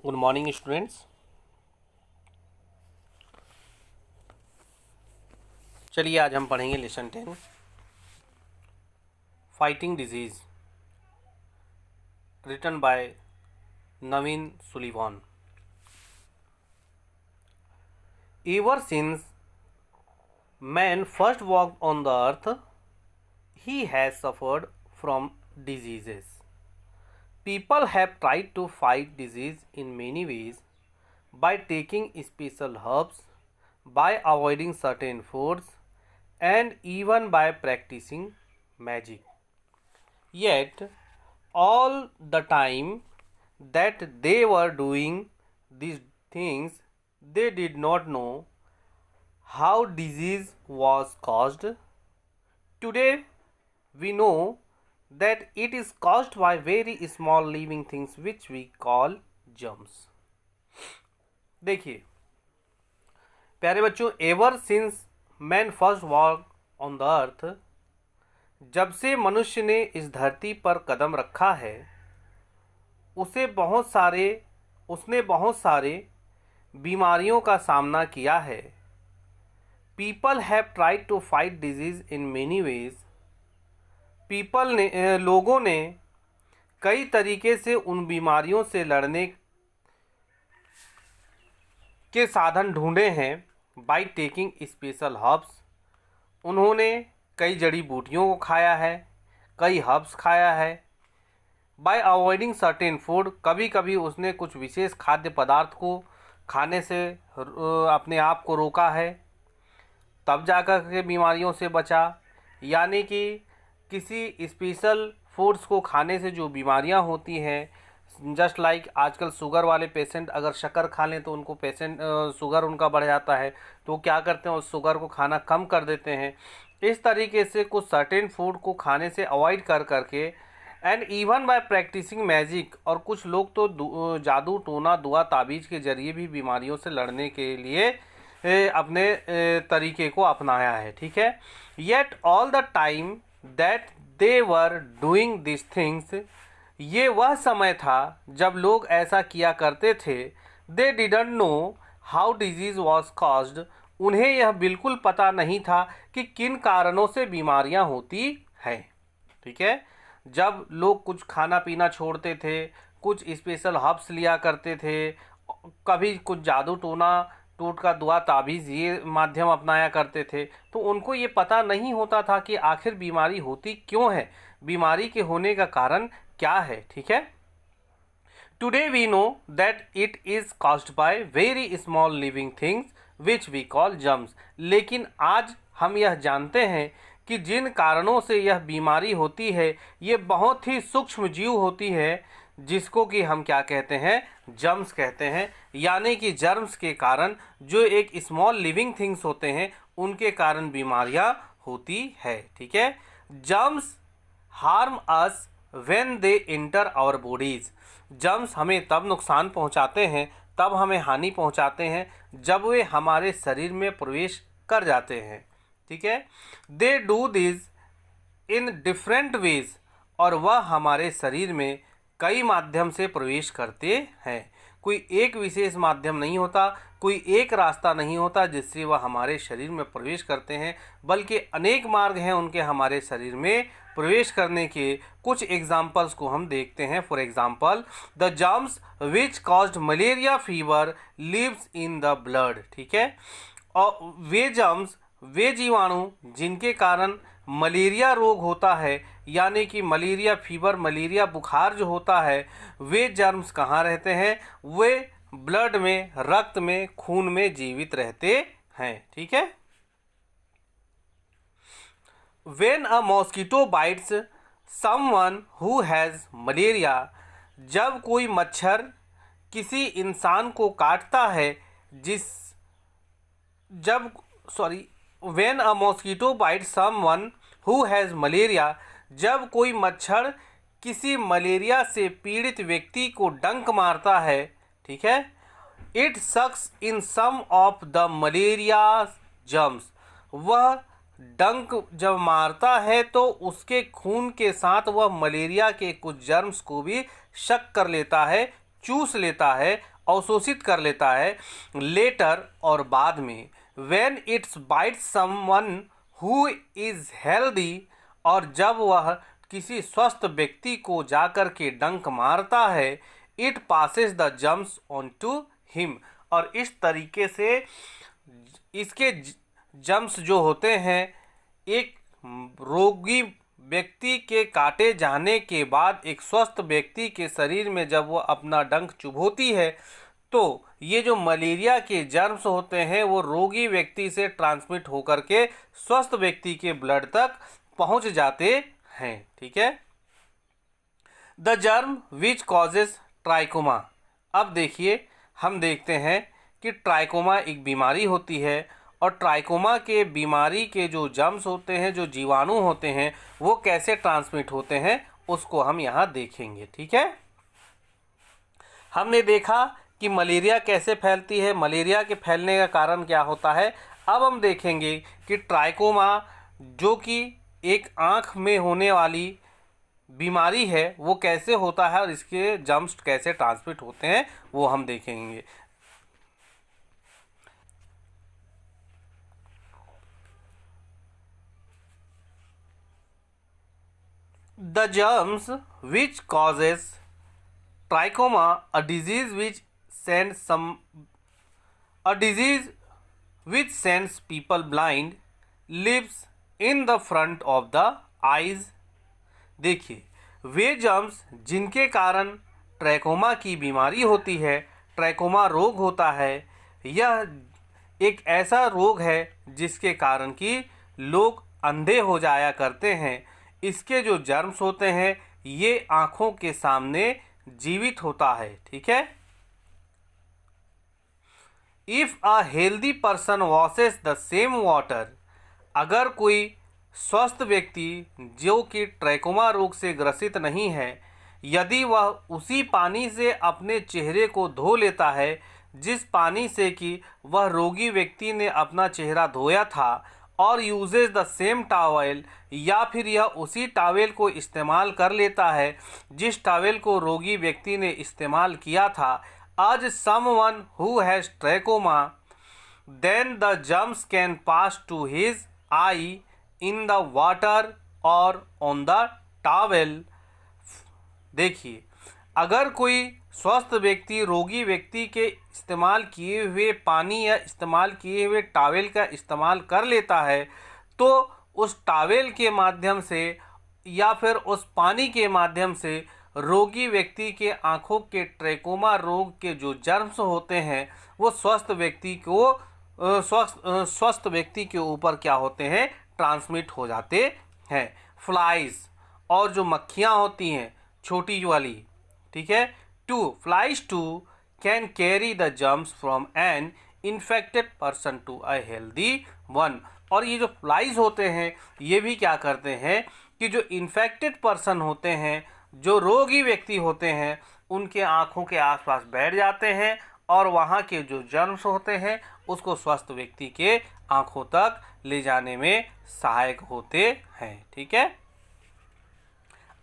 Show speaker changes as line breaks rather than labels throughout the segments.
Good morning students. चलिए आज हम पढ़ेंगे lesson 10 fighting disease, written by Navin Sullivan. Ever since man first walked on the earth he has suffered from diseases. People have tried to fight disease in many ways by taking special herbs, by avoiding certain foods, and even by practicing magic. Yet, all the time that they were doing these things, they did not know how disease was caused. Today, we know that it is caused by very small living things which we call germs. देखिए प्यारे बच्चों, ever since man first walk on the अर्थ, जब से मनुष्य ने इस धरती पर कदम रखा है उसने बहुत सारे बीमारियों का सामना किया है। People have tried to fight disease in many ways. लोगों ने कई तरीके से उन बीमारियों से लड़ने के साधन ढूंढे हैं। बाय टेकिंग स्पेशल हर्ब्स, उन्होंने कई जड़ी बूटियों को खाया है, कई हर्ब्स खाया है। बाय अवॉइडिंग सर्टेन फूड, कभी कभी उसने कुछ विशेष खाद्य पदार्थ को खाने से अपने आप को रोका है, तब जाकर के बीमारियों से बचा। यानी कि किसी स्पेशल फूड्स को खाने से जो बीमारियां होती हैं, जस्ट लाइक आजकल शुगर वाले पेशेंट अगर शक्कर खा लें तो उनको शुगर उनका बढ़ जाता है, तो क्या करते हैं, उस शुगर को खाना कम कर देते हैं। इस तरीके से कुछ सर्टेन फूड को खाने से अवॉइड कर करके, and even by practising magic, और कुछ लोग तो जादू टोना दुआ ताबीज़ के जरिए भी बीमारियों से लड़ने के लिए अपने तरीके को अपनाया है। ठीक है। Yet all the time that they were doing this things, ये वह समय था जब लोग ऐसा किया करते थे। They didn't know how disease was caused, उन्हें यह बिल्कुल पता नहीं था कि किन कारणों से बीमारियां होती हैं। ठीक है। जब लोग कुछ खाना पीना छोड़ते थे, कुछ स्पेशल हर्ब्स लिया करते थे, कभी कुछ जादू टोना टोटका दुआ ताबीज़ ये माध्यम अपनाया करते थे, तो उनको ये पता नहीं होता था कि आखिर बीमारी होती क्यों है, बीमारी के होने का कारण क्या है। ठीक है। Today we know that it is caused by very small living things which we call germs. लेकिन आज हम यह जानते हैं कि जिन कारणों से यह बीमारी होती है ये बहुत ही सूक्ष्म जीव होती है, जिसको कि हम क्या कहते हैं, जर्म्स कहते हैं। यानी कि जर्म्स के कारण, जो एक स्मॉल लिविंग थिंग्स होते हैं, उनके कारण बीमारियां होती है। ठीक है। Germs harm us when they enter our bodies, germs हमें तब नुकसान पहुंचाते हैं, तब हमें हानि पहुंचाते हैं जब वे हमारे शरीर में प्रवेश कर जाते हैं। ठीक है। They do this in different ways, और वह हमारे शरीर में कई माध्यम से प्रवेश करते हैं। कोई एक विशेष माध्यम नहीं होता, कोई एक रास्ता नहीं होता जिससे वह हमारे शरीर में प्रवेश करते हैं, बल्कि अनेक मार्ग हैं उनके हमारे शरीर में प्रवेश करने के। कुछ एग्जाम्पल्स को हम देखते हैं। For example, the germs which caused malaria fever lives in the blood. ठीक है। और वे जर्म्स, वे जीवाणु जिनके कारण मलेरिया रोग होता है, यानी कि मलेरिया फीवर, मलेरिया बुखार जो होता है, वे जर्म्स कहाँ रहते हैं, वे ब्लड में, रक्त में, खून में जीवित रहते हैं। ठीक है। When a mosquito bites someone who has malaria, जब कोई मच्छर किसी इंसान को काटता है when a mosquito bites someone who has malaria, जब कोई मच्छर किसी मलेरिया से पीड़ित व्यक्ति को डंक मारता है, ठीक है, it sucks in some of the malaria germs, वह डंक जब मारता है तो उसके खून के साथ वह मलेरिया के कुछ जर्म्स को भी शक कर लेता है, चूस लेता है, अवशोषित कर लेता है लेटर और बाद में। When it's bite someone who is healthy, और जब वह किसी स्वस्थ व्यक्ति को जाकर के डंक मारता है, it passes the germs on to him, और इस तरीके से इसके जर्म्स जो होते हैं एक रोगी व्यक्ति के काटे जाने के बाद एक स्वस्थ व्यक्ति के शरीर में जब वो अपना डंक चुभोती है, तो ये जो मलेरिया के जर्म्स होते हैं वो रोगी व्यक्ति से ट्रांसमिट होकर के स्वस्थ व्यक्ति के ब्लड तक पहुंच जाते हैं। ठीक है। The germ which causes trachoma. अब देखिए, हम देखते हैं कि ट्राइकोमा एक बीमारी होती है, और ट्राइकोमा के बीमारी के जो जर्म्स होते हैं, जो जीवाणु होते हैं, वो कैसे ट्रांसमिट होते हैं उसको हम यहाँ देखेंगे। ठीक है। हमने देखा कि मलेरिया कैसे फैलती है, मलेरिया के फैलने का कारण क्या होता है। अब हम देखेंगे कि ट्राइकोमा जो कि एक आँख में होने वाली बीमारी है वो कैसे होता है और इसके जर्म्स कैसे ट्रांसमिट होते हैं वो हम देखेंगे। The germs which causes trichoma, a disease which sends people blind, lives in the front of the eyes। देखिए, वे जर्म्स जिनके कारण ट्रैकोमा की बीमारी होती है, ट्रैकोमा रोग होता है, यह एक ऐसा रोग है जिसके कारण कि लोग अंधे हो जाया करते हैं। इसके जो जर्म्स होते हैं ये आँखों के सामने जीवित होता है। ठीक है। If a healthy person washes the same water, अगर कोई स्वस्थ व्यक्ति जो कि ट्रैकोमा रोग से ग्रसित नहीं है, यदि वह उसी पानी से अपने चेहरे को धो लेता है जिस पानी से कि वह रोगी व्यक्ति ने अपना चेहरा धोया था, और यूजेज द सेम टॉवेल, या फिर यह उसी टॉवेल को इस्तेमाल कर लेता है जिस टॉवेल को रोगी व्यक्ति ने इस्तेमाल किया था, आज someone who has trachoma, then the germs can pass to his eye in the water और ऑन द टॉवेल। देखिए, अगर कोई स्वस्थ व्यक्ति रोगी व्यक्ति के इस्तेमाल किए हुए पानी या इस्तेमाल किए हुए टॉवेल का इस्तेमाल कर लेता है, तो उस टॉवेल के माध्यम से या फिर उस पानी के माध्यम से रोगी व्यक्ति के आँखों के ट्रैकोमा रोग के जो जर्म्स होते हैं वो स्वस्थ व्यक्ति के ऊपर क्या होते हैं, ट्रांसमिट हो जाते हैं। फ्लाइज, और जो मक्खियाँ होती हैं छोटी वाली, ठीक है, flies too can carry the germs from an infected person to a healthy one. और ये जो फ्लाइज होते हैं ये भी क्या करते हैं कि जो इन्फेक्टेड पर्सन होते हैं, जो रोगी व्यक्ति होते हैं, उनके आँखों के आसपास बैठ जाते हैं और वहाँ के जो जर्म्स होते हैं उसको स्वस्थ व्यक्ति के आँखों तक ले जाने में सहायक होते हैं। ठीक है।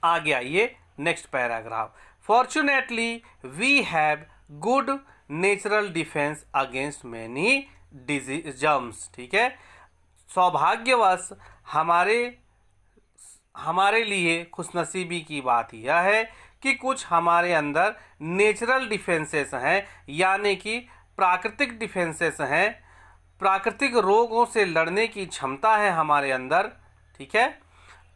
आगे आइए next paragraph. Fortunately we have good natural defence against many disease germs. ठीक है। सौभाग्यवश हमारे लिए खुशनसीबी की बात यह है कि कुछ हमारे अंदर नेचुरल डिफेंसेस हैं, यानी कि प्राकृतिक डिफेंसेस हैं, प्राकृतिक रोगों से लड़ने की क्षमता है हमारे अंदर। ठीक है।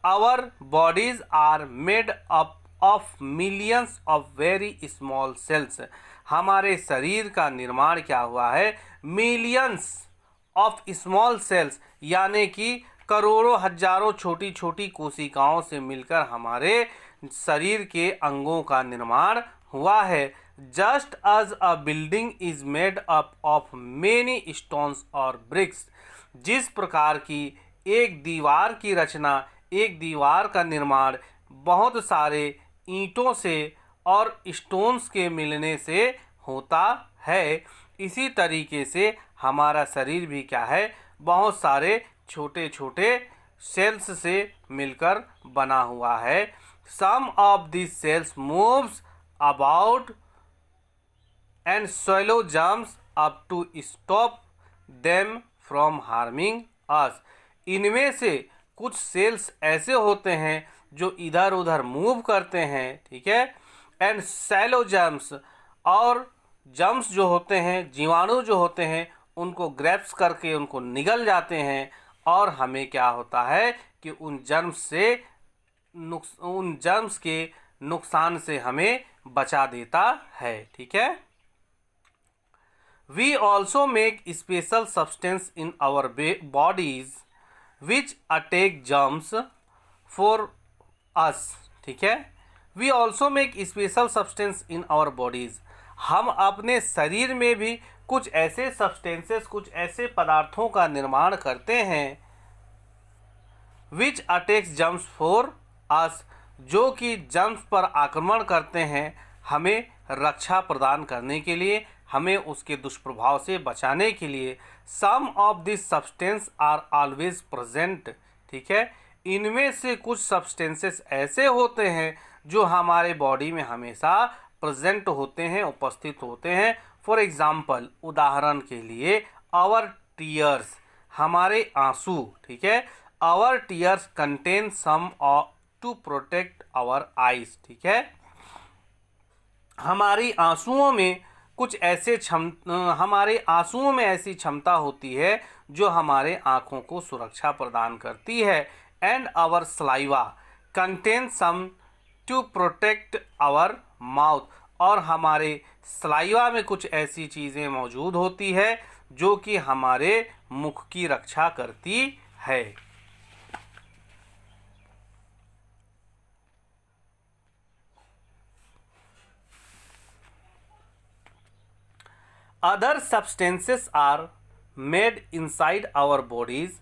Our bodies are made up of millions of very small cells. हमारे शरीर का निर्माण क्या हुआ है, मिलियंस ऑफ स्मॉल सेल्स, यानी कि करोड़ों हजारों छोटी छोटी कोशिकाओं से मिलकर हमारे शरीर के अंगों का निर्माण हुआ है। Just as a building is made up of many stones और ब्रिक्स। जिस प्रकार की एक दीवार की रचना, एक दीवार का निर्माण बहुत सारे ईंटों से और स्टोन्स के मिलने से होता है, इसी तरीके से हमारा शरीर भी क्या है, बहुत सारे छोटे छोटे सेल्स से मिलकर बना हुआ है। Some of this cells moves about and swallow germs up to stop them from harming us। इनमें से कुछ सेल्स ऐसे होते हैं जो इधर उधर मूव करते हैं, ठीक है। एंड सैलो जर्म्स, और जर्म्स जो होते हैं, जीवाणु जो होते हैं, उनको ग्रैप्स करके उनको निगल जाते हैं और हमें क्या होता है कि उन जर्म्स के नुकसान से हमें बचा देता है, ठीक है। We also make special substance in our bodies which attack germs for us, ठीक है। We also make special substance in our bodies। हम अपने शरीर में भी कुछ ऐसे सब्सटेंसेस, कुछ ऐसे पदार्थों का निर्माण करते हैं which attacks germs for us, जो कि जर्म्स पर आक्रमण करते हैं हमें रक्षा प्रदान करने के लिए, हमें उसके दुष्प्रभाव से बचाने के लिए। Some of this substance are always present, ठीक है। इनमें से कुछ सब्सटेंसेस ऐसे होते हैं जो हमारे बॉडी में हमेशा प्रेजेंट होते हैं, उपस्थित होते हैं। फॉर एग्जाम्पल, उदाहरण के लिए, आवर टीयर्स, हमारे आंसू, ठीक है। Our tears contain some to protect our eyes, ठीक है। हमारी आंसुओं में ऐसी क्षमता होती है जो हमारे आँखों को सुरक्षा प्रदान करती है। And our saliva contain some to protect our mouth, और हमारे सलाइवा में कुछ ऐसी चीज़ें मौजूद होती है जो कि हमारे मुख की रक्षा करती है। Other substances are made inside our bodies.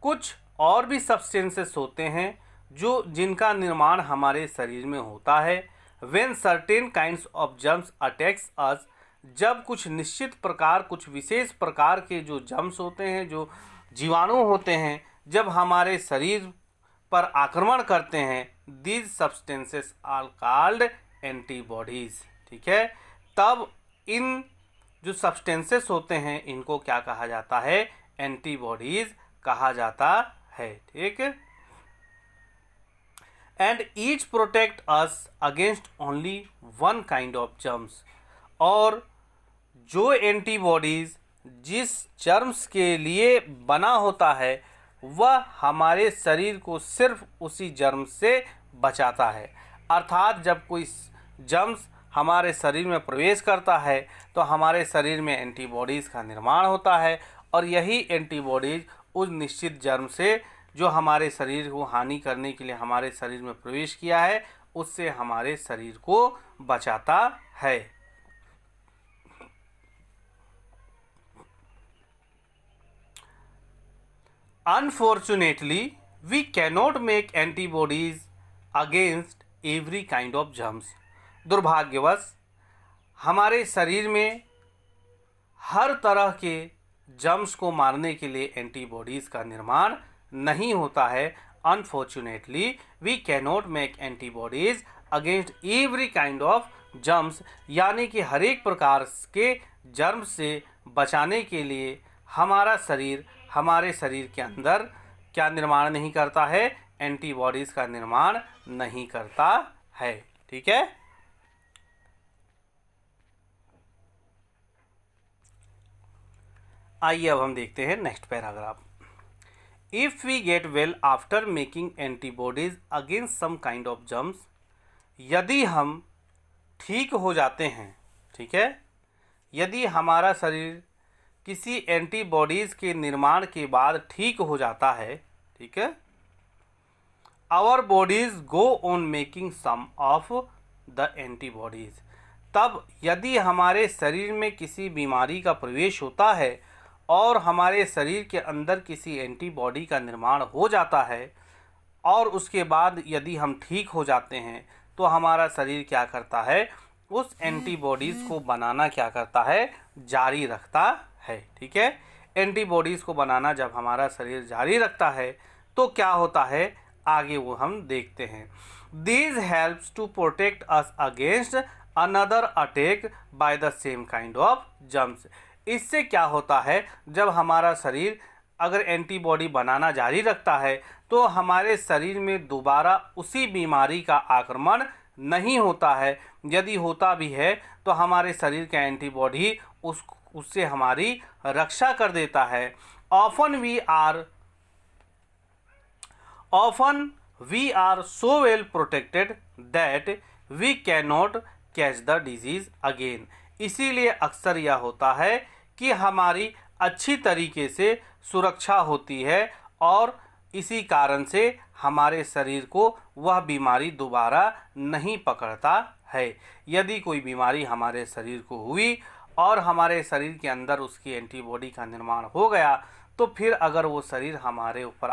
कुछ और भी सब्सटेंसेस होते हैं जिनका निर्माण हमारे शरीर में होता है। When certain kinds of germs attacks us, जब कुछ निश्चित प्रकार, कुछ विशेष प्रकार के जो जर्म्स होते हैं, जो जीवाणु होते हैं, जब हमारे शरीर पर आक्रमण करते हैं, these substances are called antibodies, ठीक है। तब इन जो सब्सटेंसेस होते हैं इनको क्या कहा जाता है? एंटीबॉडीज कहा जाता है, ठीक। And each protect us against only one kind of germs, और जो एंटीबॉडीज जिस जर्म्स के लिए बना होता है वह हमारे शरीर को सिर्फ उसी जर्म से बचाता है। अर्थात जब कोई जर्म्स हमारे शरीर में प्रवेश करता है तो हमारे शरीर में एंटीबॉडीज़ का निर्माण होता है, और यही एंटीबॉडीज़ उस निश्चित जर्म से जो हमारे शरीर को हानि करने के लिए हमारे शरीर में प्रवेश किया है उससे हमारे शरीर को बचाता है। Unfortunately, we cannot make antibodies against every kind of germs। दुर्भाग्यवश हमारे शरीर में हर तरह के जर्म्स को मारने के लिए एंटीबॉडीज़ का निर्माण नहीं होता है। Unfortunately, we cannot make antibodies against every kind of germs, यानी कि हर एक प्रकार के जर्म से बचाने के लिए हमारे शरीर के अंदर क्या निर्माण नहीं करता है? एंटीबॉडीज़ का निर्माण नहीं करता है, ठीक है। आइए अब हम देखते हैं next paragraph. If we get well after making antibodies against some kind of germs, यदि हम ठीक हो जाते हैं, ठीक है, यदि हमारा शरीर किसी एंटीबॉडीज के निर्माण के बाद ठीक हो जाता है, ठीक है, our bodies go on making some of the antibodies, तब यदि हमारे शरीर में किसी बीमारी का प्रवेश होता है और हमारे शरीर के अंदर किसी एंटीबॉडी का निर्माण हो जाता है और उसके बाद यदि हम ठीक हो जाते हैं तो हमारा शरीर क्या करता है? उस एंटीबॉडीज़ को बनाना क्या करता है? जारी रखता है, ठीक है। एंटीबॉडीज़ को बनाना जब हमारा शरीर जारी रखता है तो क्या होता है आगे वो हम देखते हैं। These helps to protect us against another attack by the same kind of germs. इससे क्या होता है, जब हमारा शरीर अगर एंटीबॉडी बनाना जारी रखता है तो हमारे शरीर में दोबारा उसी बीमारी का आक्रमण नहीं होता है। यदि होता भी है तो हमारे शरीर का एंटीबॉडी उससे हमारी रक्षा कर देता है। Often we are so well protected that we cannot catch the disease again। इसीलिए अक्सर यह होता है कि हमारी अच्छी तरीके से सुरक्षा होती है और इसी कारण से हमारे शरीर को वह बीमारी दोबारा नहीं पकड़ता है। यदि कोई बीमारी हमारे शरीर को हुई और हमारे शरीर के अंदर उसकी एंटीबॉडी का निर्माण हो गया तो फिर अगर वो शरीर हमारे ऊपर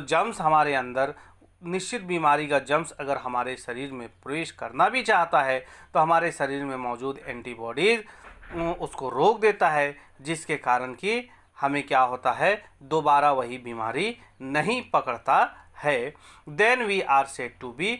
जर्म्स हमारे अंदर निश्चित बीमारी का जर्म्स अगर हमारे शरीर में प्रवेश करना भी चाहता है तो हमारे शरीर में मौजूद एंटीबॉडीज़ उसको रोक देता है, जिसके कारण कि हमें क्या होता है, दोबारा वही बीमारी नहीं पकड़ता है। Then we are said to be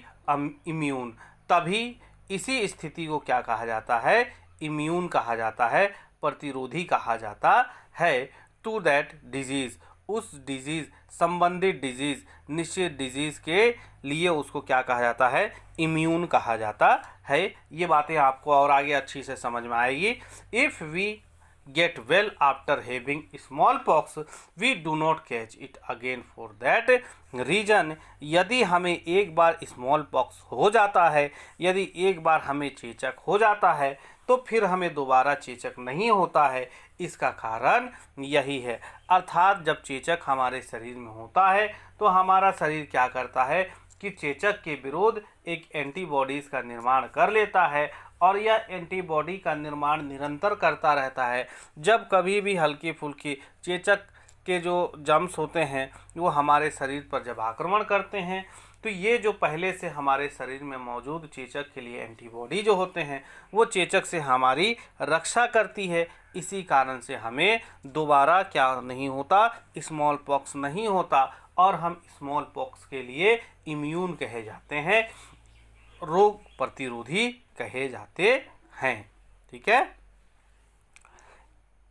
immune. तभी इसी स्थिति को क्या कहा जाता है, इम्यून कहा जाता है, प्रतिरोधी कहा जाता है। टू दैट डिजीज़, उस डिजीज़ संबंधित डिजीज़ निश्चित डिजीज़ के लिए उसको क्या कहा जाता है, इम्यून कहा जाता है। ये बातें आपको और आगे अच्छी से समझ में आएगी। If we get well after having smallpox we do not catch it again for that reason. यदि हमें एक बार स्मॉल पॉक्स हो जाता है, यदि एक बार हमें चेचक हो जाता है तो फिर हमें दोबारा चेचक नहीं होता है। इसका कारण यही है। अर्थात जब चेचक हमारे शरीर में होता है तो हमारा शरीर क्या करता है कि चेचक के विरुद्ध एक एंटीबॉडीज़ का निर्माण कर लेता है और यह एंटीबॉडी का निर्माण निरंतर करता रहता है। जब कभी भी हल्की फुल्की चेचक के जो जर्म्स होते हैं वो हमारे शरीर पर जब आक्रमण करते हैं तो ये जो पहले से हमारे शरीर में मौजूद चेचक के लिए एंटीबॉडी जो होते हैं वो चेचक से हमारी रक्षा करती है। इसी कारण से हमें दोबारा क्या नहीं होता, स्मॉल पॉक्स नहीं होता और हम स्मॉल पॉक्स के लिए इम्यून कहे जाते हैं, रोग प्रतिरोधी कहे जाते हैं। ठीक है,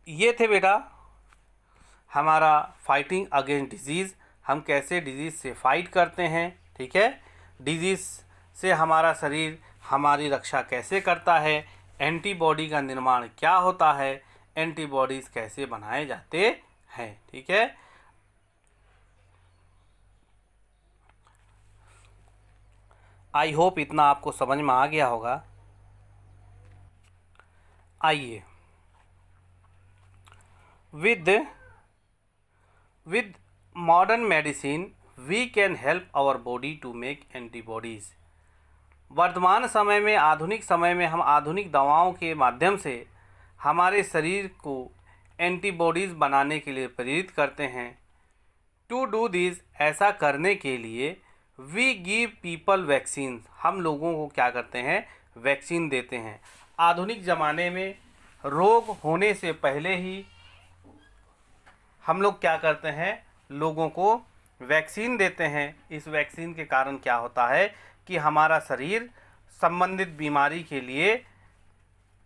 ये थे बेटा हमारा फाइटिंग अगेंस्ट डिजीज़। हम कैसे डिजीज़ से फाइट करते हैं। ठीक है, डिजीज़ से हमारा शरीर हमारी रक्षा कैसे करता है, एंटीबॉडी का निर्माण क्या होता है, एंटीबॉडीज़ कैसे बनाए जाते हैं। ठीक है, आई होप इतना आपको समझ में आ गया होगा। आइए with modern medicine we can help our body to make antibodies। वर्तमान समय में, आधुनिक समय में हम आधुनिक दवाओं के माध्यम से हमारे शरीर को एंटीबॉडीज़ बनाने के लिए प्रेरित करते हैं। टू डू दिस, ऐसा करने के लिए वी गिव पीपल वैक्सीन, हम लोगों को क्या करते हैं, वैक्सीन देते हैं। आधुनिक ज़माने में रोग होने से पहले ही हम लोग क्या करते हैं, लोगों को वैक्सीन देते हैं। इस वैक्सीन के कारण क्या होता है कि हमारा शरीर संबंधित बीमारी के लिए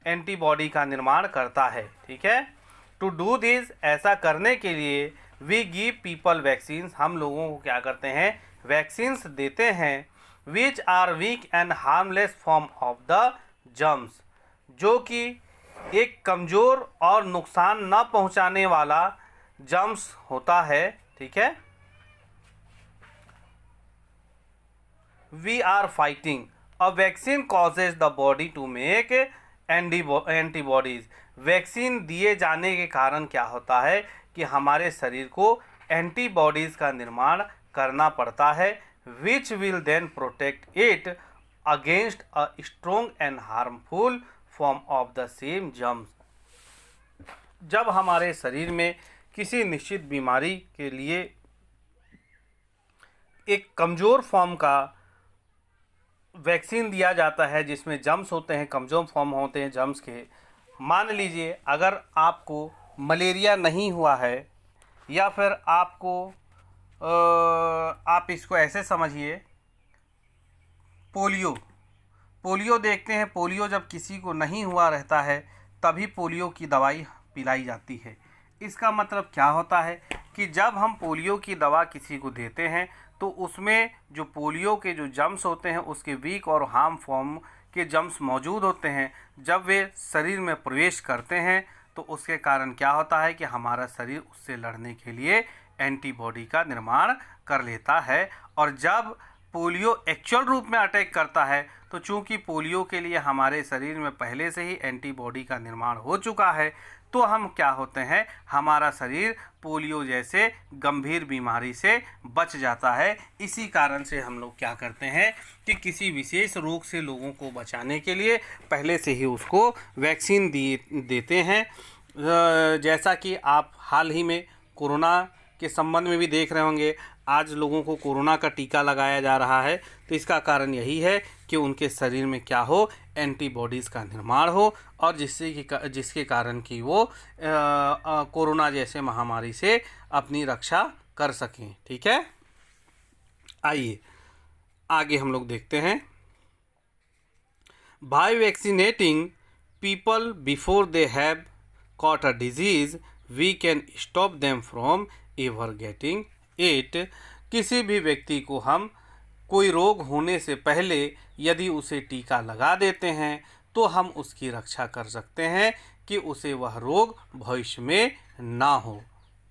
एंटीबॉडी का निर्माण करता है। ठीक है, टू डू दिस, ऐसा करने के लिए वी गिव पीपल वैक्सीन्स, हम लोगों को क्या करते हैं, वैक्सीन्स देते हैं। Which are weak and harmless form of the germs, जो कि एक कमज़ोर और नुकसान न पहुंचाने वाला जर्म्स होता है। ठीक है, we are fighting a vaccine causes the body to make antibodies. Vaccine दिए जाने के कारण क्या होता है कि हमारे शरीर को एंटीबॉडीज़ का निर्माण करना पड़ता है, which will then protect it against a strong and harmful form of the same germs. जब हमारे शरीर में किसी निश्चित बीमारी के लिए एक कमज़ोर फॉर्म का वैक्सीन दिया जाता है जिसमें जर्म्स होते हैं, कमज़ोर फॉर्म होते हैं जर्म्स के। मान लीजिए अगर आपको मलेरिया नहीं हुआ है या फिर आपको आप इसको ऐसे समझिए पोलियो, पोलियो देखते हैं, पोलियो जब किसी को नहीं हुआ रहता है तभी पोलियो की दवाई पिलाई जाती है। इसका मतलब क्या होता है कि जब हम पोलियो की दवा किसी को देते हैं तो उसमें जो पोलियो के जो जर्म्स होते हैं उसके वीक और हार्म फॉर्म के जर्म्स मौजूद होते हैं। जब वे शरीर में प्रवेश करते हैं तो उसके कारण क्या होता है कि हमारा शरीर उससे लड़ने के लिए एंटीबॉडी का निर्माण कर लेता है। और जब पोलियो एक्चुअल रूप में अटैक करता है तो चूंकि पोलियो के लिए हमारे शरीर में पहले से ही एंटीबॉडी का निर्माण हो चुका है तो हम क्या होते हैं, हमारा शरीर पोलियो जैसे गंभीर बीमारी से बच जाता है। इसी कारण से हम लोग क्या करते हैं कि किसी विशेष रोग से लोगों को बचाने के लिए पहले से ही उसको वैक्सीन देते हैं। जैसा कि आप हाल ही में कोरोना के संबंध में भी देख रहे होंगे, आज लोगों को कोरोना का टीका लगाया जा रहा है। तो इसका कारण यही है कि उनके शरीर में क्या हो, एंटीबॉडीज़ का निर्माण हो और जिसके कारण कि वो कोरोना जैसे महामारी से अपनी रक्षा कर सकें। ठीक है, आइए आगे हम लोग देखते हैं। By vaccinating people before they have caught a disease, we can stop them from ever getting it। किसी भी व्यक्ति को हम कोई रोग होने से पहले यदि उसे टीका लगा देते हैं तो हम उसकी रक्षा कर सकते हैं कि उसे वह रोग भविष्य में ना हो।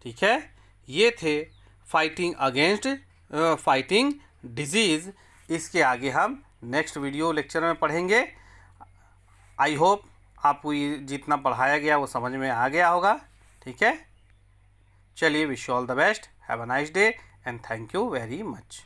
ठीक है, ये थे फाइटिंग डिजीज़। इसके आगे हम नेक्स्ट वीडियो लेक्चर में पढ़ेंगे। आई होप आपको ये जितना पढ़ाया गया वो समझ में आ गया होगा। ठीक है, चलिए, wish you all the best, have a nice day and thank you very much.